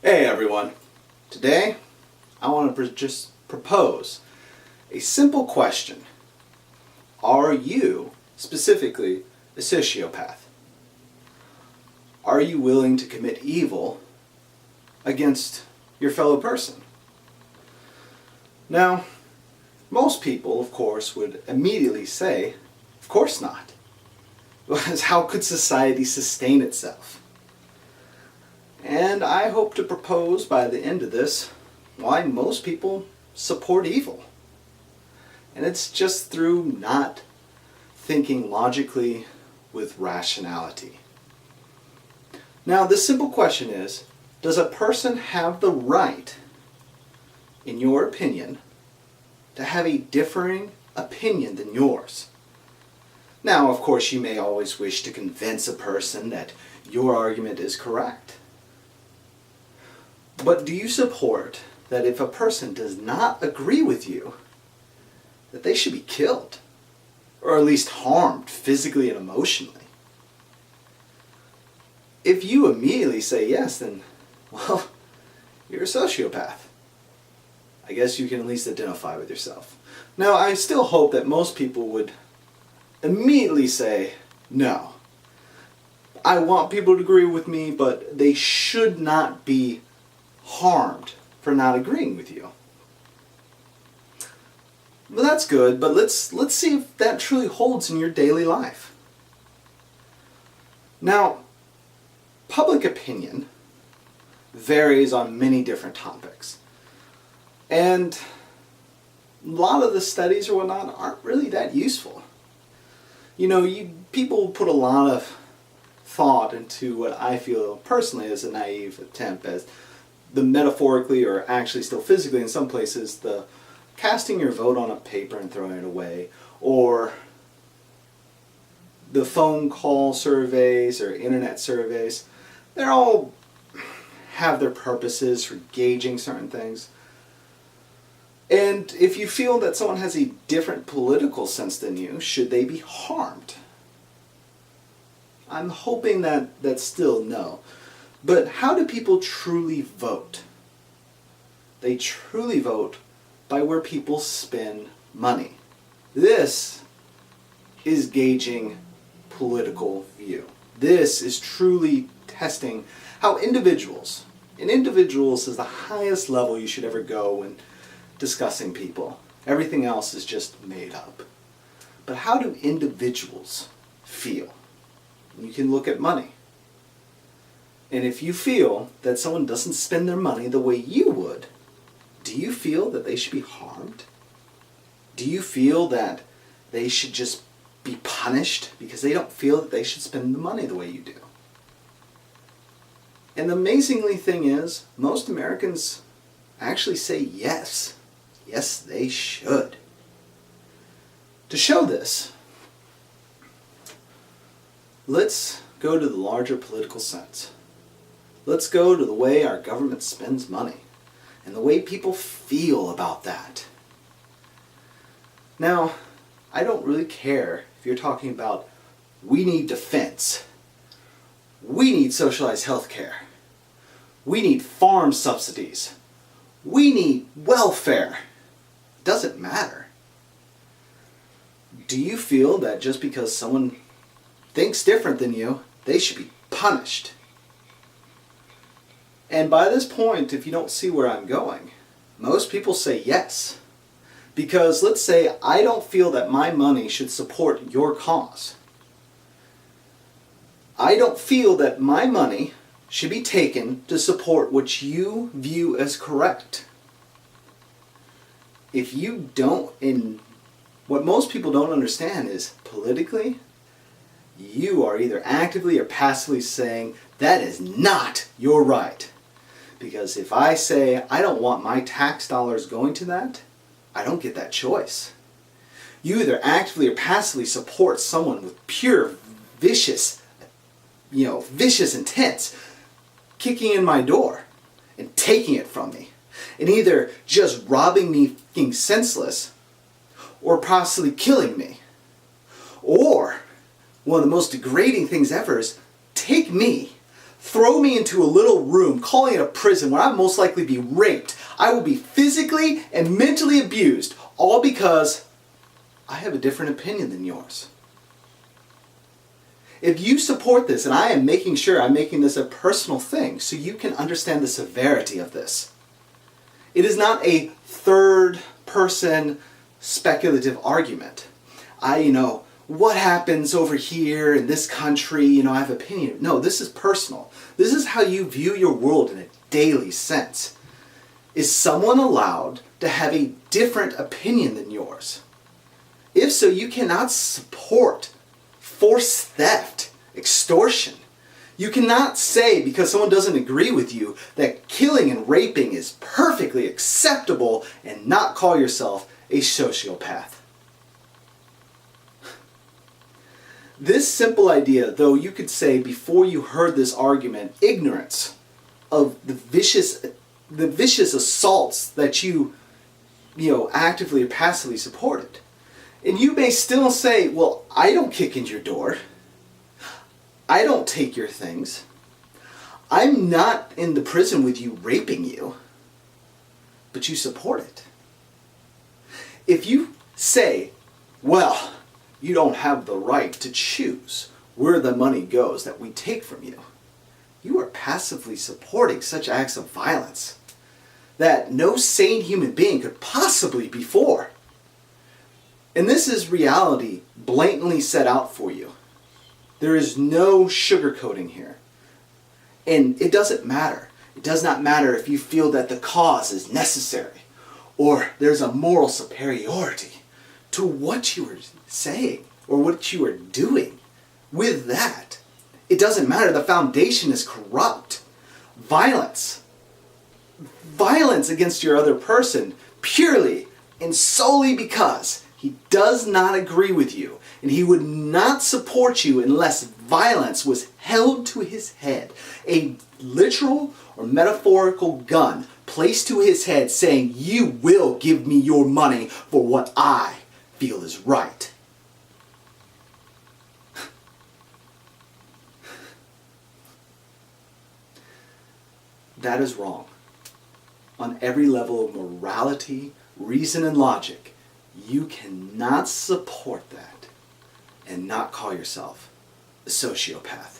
Hey everyone, today I want to just propose a simple question. Are you specifically a sociopath? Are you willing to commit evil against your fellow person? Now, most people, of course, would immediately say, of course not. Because how could society sustain itself? And I hope to propose by the end of this why most people support evil. And it's just through not thinking logically with rationality. Now, the simple question is, does a person have the right, in your opinion, to have a differing opinion than yours? Now, of course, you may always wish to convince a person that your argument is correct. But do you support that if a person does not agree with you, that they should be killed? Or at least harmed physically and emotionally? If you immediately say yes, then, well, you're a sociopath. I guess you can at least identify with yourself. Now, I still hope that most people would immediately say, no. I want people to agree with me, but they should not be harmed for not agreeing with you. Well, that's good, but let's see if that truly holds in your daily life. Now, public opinion varies on many different topics. And a lot of the studies or whatnot aren't really that useful. You know, people put a lot of thought into what I feel personally is a naive attempt as the metaphorically or actually still physically in some places, the casting your vote on a paper and throwing it away, or the phone call surveys or internet surveys. They're all have their purposes for gauging certain things. And if you feel that someone has a different political sense than you, should they be harmed? I'm hoping that's still no. But how do people truly vote? They truly vote by where people spend money. This is gauging political view. This is truly testing how individuals, and individuals is the highest level you should ever go when discussing people. Everything else is just made up. But how do individuals feel? You can look at money. And if you feel that someone doesn't spend their money the way you would, do you feel that they should be harmed? Do you feel that they should just be punished because they don't feel that they should spend the money the way you do? And the amazingly thing is, most Americans actually say yes. Yes, they should. To show this, let's go to the larger political sense. Let's go to the way our government spends money and the way people feel about that. Now, I don't really care if you're talking about we need defense, we need socialized health care, we need farm subsidies, we need welfare. It doesn't matter. Do you feel that just because someone thinks different than you, they should be punished? And by this point, if you don't see where I'm going, most people say yes. Because let's say I don't feel that my money should support your cause. I don't feel that my money should be taken to support what you view as correct. If you don't, and what most people don't understand is politically, you are either actively or passively saying that is not your right. Because if I say I don't want my tax dollars going to that, I don't get that choice. You either actively or passively support someone with pure vicious intents, kicking in my door and taking it from me, and either just robbing me being senseless or possibly killing me. Or one of the most degrading things ever is take me, throw me into a little room, calling it a prison, where I'll most likely be raped. I will be physically and mentally abused, all because I have a different opinion than yours. If you support this, and I am making sure I'm making this a personal thing so you can understand the severity of this. It is not a third person speculative argument. What happens over here in this country, I have opinion. No, this is personal. This is how you view your world in a daily sense. Is someone allowed to have a different opinion than yours? If so, you cannot support forced theft, extortion. You cannot say, because someone doesn't agree with you, that killing and raping is perfectly acceptable and not call yourself a sociopath. This simple idea, though you could say before you heard this argument, ignorance of the vicious assaults that you actively or passively supported. And you may still say, well, I don't kick in your door. I don't take your things. I'm not in the prison with you raping you. But you support it. If you say, well, you don't have the right to choose where the money goes that we take from you, you are passively supporting such acts of violence that no sane human being could possibly be for. And this is reality blatantly set out for you. There is no sugarcoating here. And it doesn't matter. It does not matter if you feel that the cause is necessary or there's a moral superiority to what you are saying or what you are doing with that. It doesn't matter. The foundation is corrupt. Violence against your other person purely and solely because he does not agree with you, and he would not support you unless violence was held to his head. A literal or metaphorical gun placed to his head saying, you will give me your money for what I feel is right. That is wrong. On every level of morality, reason, and logic, you cannot support that and not call yourself a sociopath.